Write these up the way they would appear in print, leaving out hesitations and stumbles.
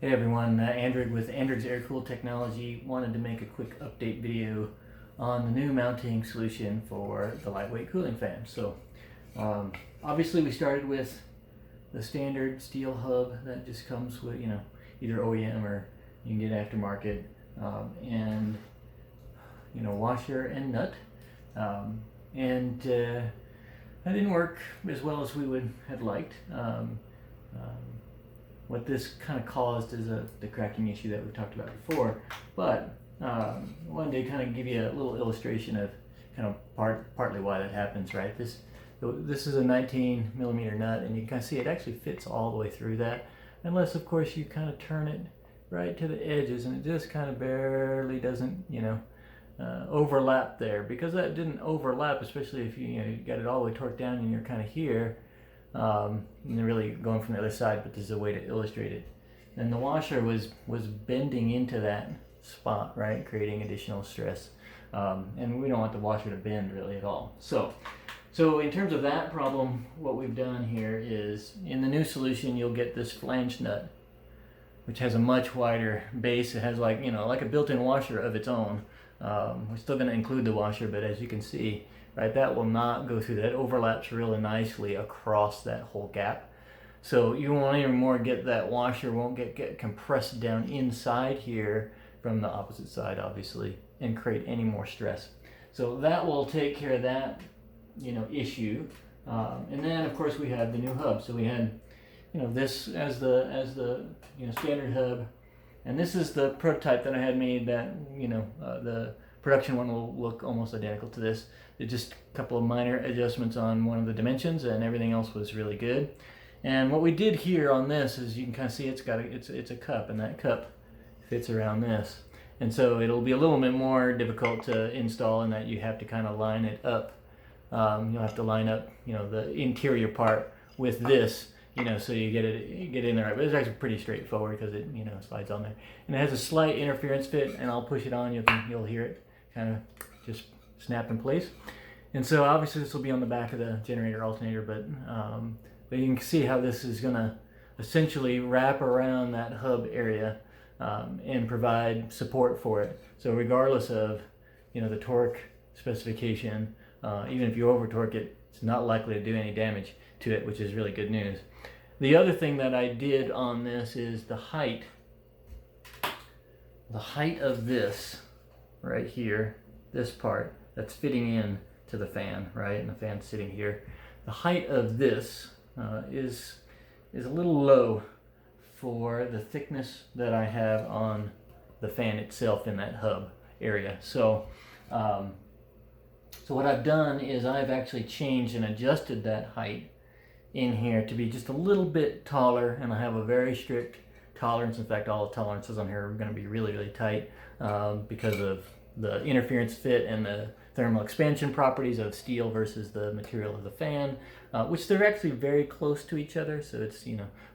Hey everyone, Andrew with Andrew's Air Cool Technology. Wanted to make a quick update video on the new mounting solution for the lightweight cooling fan. Obviously we started with the standard steel hub that just comes with, either OEM or you can get aftermarket, and washer and nut. That didn't work as well as we would have liked. What this kind of caused is the cracking issue that we talked about before. But I wanted to kind of give you a little illustration of kind of partly why that happens, right? This is a 19 millimeter nut, and you can kind of see it actually fits all the way through that, unless of course you kind of turn it right to the edges, and it just kind of barely doesn't, overlap there. Because that didn't overlap, especially if you got it all the way torqued down and you're kind of here. And really going from the other side, but this is a way to illustrate it. And the washer was bending into that spot, right, creating additional stress. And we don't want the washer to bend really at all. So in terms of that problem, what we've done here is, in the new solution, you'll get this flange nut, which has a much wider base. It has like a built-in washer of its own. We're still going to include the washer, but as you can see, right, that will not go through. That overlaps really nicely across that whole gap. So you won't even more get that washer won't get compressed down inside here from the opposite side, obviously, and create any more stress. So that will take care of that, issue. And then of course we have the new hub. So we had, this as the standard hub, and this is the prototype that I had made. That the production one will look almost identical to this. Just a couple of minor adjustments on one of the dimensions, and everything else was really good. And what we did here on this is, you can kind of see it's a cup, and that cup fits around this. And so it'll be a little bit more difficult to install in that you have to kind of line it up. You'll have to line up, the interior part with this, so you get in there. But it's actually pretty straightforward because it, slides on there. And it has a slight interference fit, and I'll push it on. You'll hear it kind of just snap in place. And so obviously this will be on the back of the generator alternator, but you can see how this is going to essentially wrap around that hub area and provide support for it. So regardless of the torque specification, even if you over torque it, it's not likely to do any damage to it, which is really good news. The other thing that I did on this is the height of this right here, this part that's fitting in to the fan, right? And the fan's sitting here. The height of this is a little low for the thickness that I have on the fan itself in that hub area. So what I've done is I've actually changed and adjusted that height in here to be just a little bit taller, and I have a very strict tolerance. In fact, all the tolerances on here are going to be really, really tight because of the interference fit and the thermal expansion properties of steel versus the material of the fan, which they're actually very close to each other. So it's,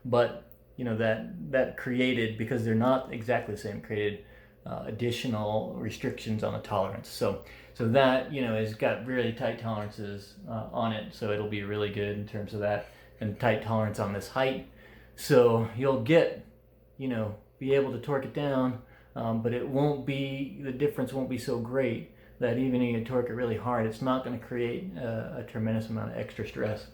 but that created, because they're not exactly the same, created additional restrictions on the tolerance. So that, has got really tight tolerances on it. So it'll be really good in terms of that, and tight tolerance on this height. So you'll get, be able to torque it down, but the difference won't be so great that even if you torque it really hard, it's not going to create a tremendous amount of extra stress.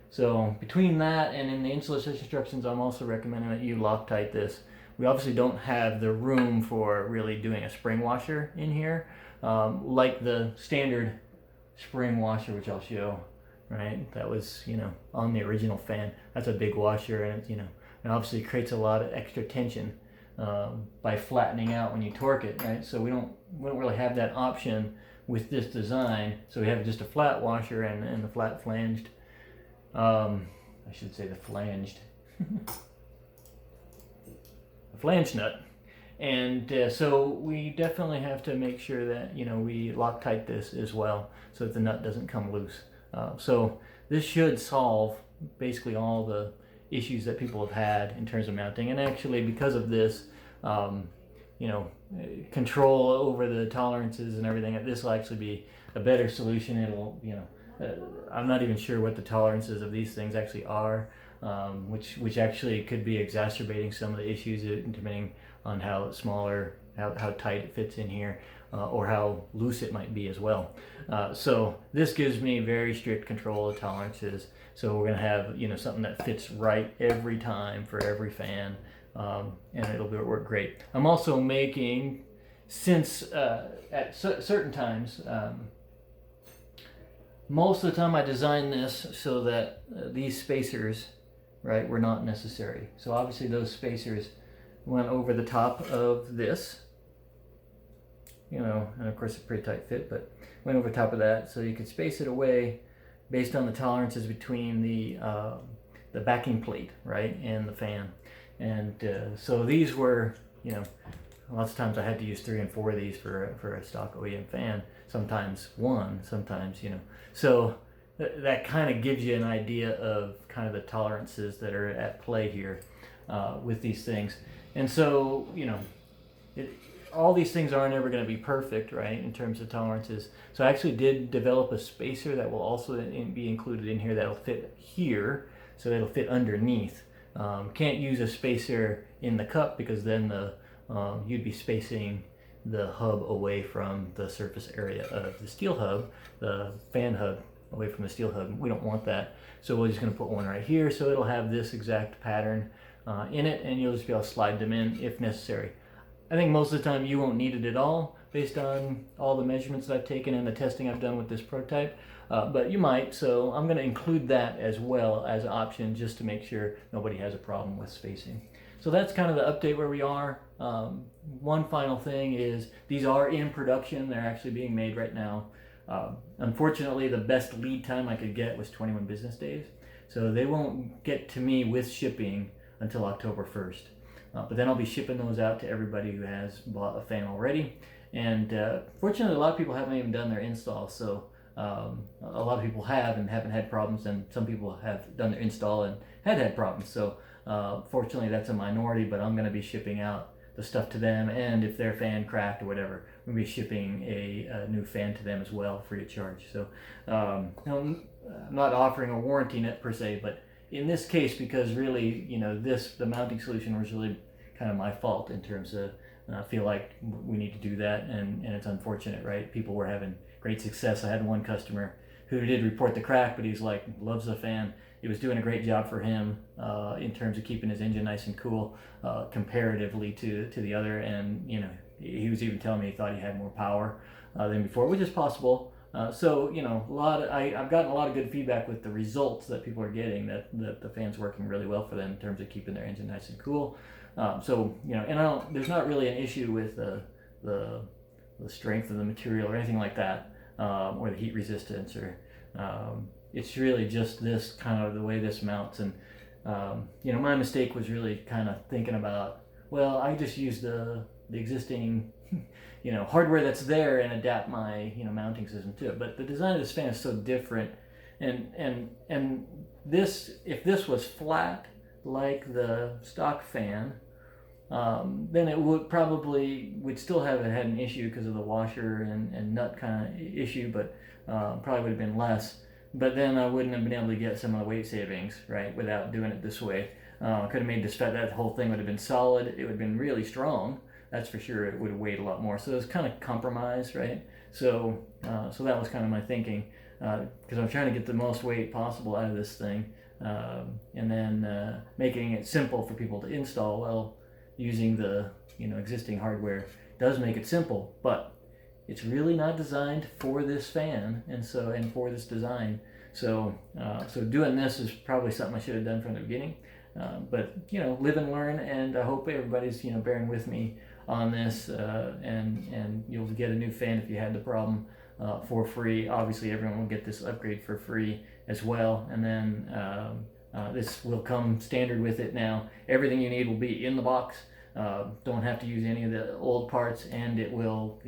So between that and in the installation instructions, I'm also recommending that you Loctite this. We obviously don't have the room for really doing a spring washer in here, like the standard spring washer, which I'll show, right? That was, on the original fan. That's a big washer, and it, and obviously creates a lot of extra tension by flattening out when you torque it, right? So we don't really have that option with this design. So we have just a flat washer and the flat flanged. I should say the flanged. A flange nut. And so we definitely have to make sure that we Loctite this as well, so that the nut doesn't come loose. So this should solve basically all the issues that people have had in terms of mounting. And actually, because of this, control over the tolerances and everything, this will actually be a better solution. It'll, I'm not even sure what the tolerances of these things actually are. which actually could be exacerbating some of the issues depending on how how tight it fits in here, or how loose it might be as well. So this gives me very strict control of tolerances. So we're going to have, something that fits right every time for every fan, and it'll work great. I'm also making, since at certain times, most of the time I designed this so that these spacers, right, were not necessary. So obviously those spacers went over the top of this, and of course a pretty tight fit, but went over top of that, so you could space it away based on the tolerances between the backing plate, right, and the fan. And so these were, lots of times I had to use 3 and 4 of these for a stock OEM fan. Sometimes 1, sometimes, So that kind of gives you an idea of kind of the tolerances that are at play here with these things. And so, all these things aren't ever going to be perfect, right, in terms of tolerances. So I actually did develop a spacer that will also be included in here that'll fit here, so it'll fit underneath. Can't use a spacer in the cup because then you'd be spacing the hub away from the surface area of the steel hub, the fan hub away from the steel hub. We don't want that, so we're just going to put one right here, so it'll have this exact pattern in it, and you'll just be able to slide them in if necessary. I think most of the time you won't need it at all based on all the measurements that I've taken and the testing I've done with this prototype, but you might, so I'm going to include that as well as an option just to make sure nobody has a problem with spacing. So that's kind of the update where we are. One final thing is these are in production. They're actually being made right now. Unfortunately, the best lead time I could get was 21 business days. So they won't get to me with shipping until October 1st. But then I'll be shipping those out to everybody who has bought a fan already. And fortunately, a lot of people haven't even done their install. So a lot of people have and haven't had problems, and some people have done their install and had problems. So fortunately, that's a minority, but I'm going to be shipping out the stuff to them, and if their fan cracked or whatever, we'll be shipping a new fan to them as well, free of charge. So I'm not offering a warranty net per se, but in this case, because really, the mounting solution was really kind of my fault in terms of, I feel like we need to do that, and it's unfortunate, right? People were having great success. I had one customer who did report the crack, but he's like, loves the fan. It was doing a great job for him in terms of keeping his engine nice and cool comparatively to the other, and he was even telling me he thought he had more power than before, which is possible. So I've gotten a lot of good feedback with the results that people are getting, that the fan's working really well for them in terms of keeping their engine nice and cool. And there's not really an issue with the strength of the material or anything like that, or the heat resistance, or it's really just this kind of the way this mounts. And my mistake was really kind of thinking about, well, I just use the existing hardware that's there and adapt my mounting system to it. But the design of this fan is so different, and this, if this was flat like the stock fan, then it would still have had an issue because of the washer and nut kind of issue, but probably would have been less. But then I wouldn't have been able to get some of the weight savings, right, without doing it this way. I could have made that whole thing would have been solid. It would have been really strong. That's for sure. It would have weighed a lot more. So it was kind of compromise, right? So that was kind of my thinking, because I'm trying to get the most weight possible out of this thing, and then making it simple for people to install. Well, using the existing hardware does make it simple, but it's really not designed for this fan, and for this design. So doing this is probably something I should have done from the beginning. But live and learn, and I hope everybody's bearing with me on this, and you'll get a new fan if you had the problem for free. Obviously, everyone will get this upgrade for free as well, and then this will come standard with it now. Everything you need will be in the box. Don't have to use any of the old parts, and it will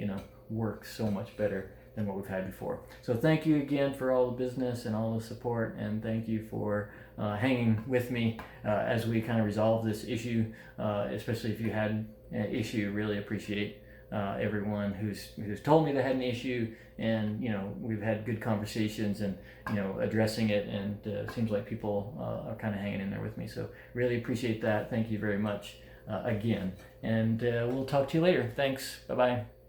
work so much better than what we've had before. So thank you again for all the business and all the support, and thank you for hanging with me as we kind of resolve this issue, especially if you had an issue. Really appreciate everyone who's told me they had an issue, and we've had good conversations, and addressing it, and seems like people are kind of hanging in there with me. So really appreciate that. Thank you very much again, and we'll talk to you later. Thanks. Bye bye.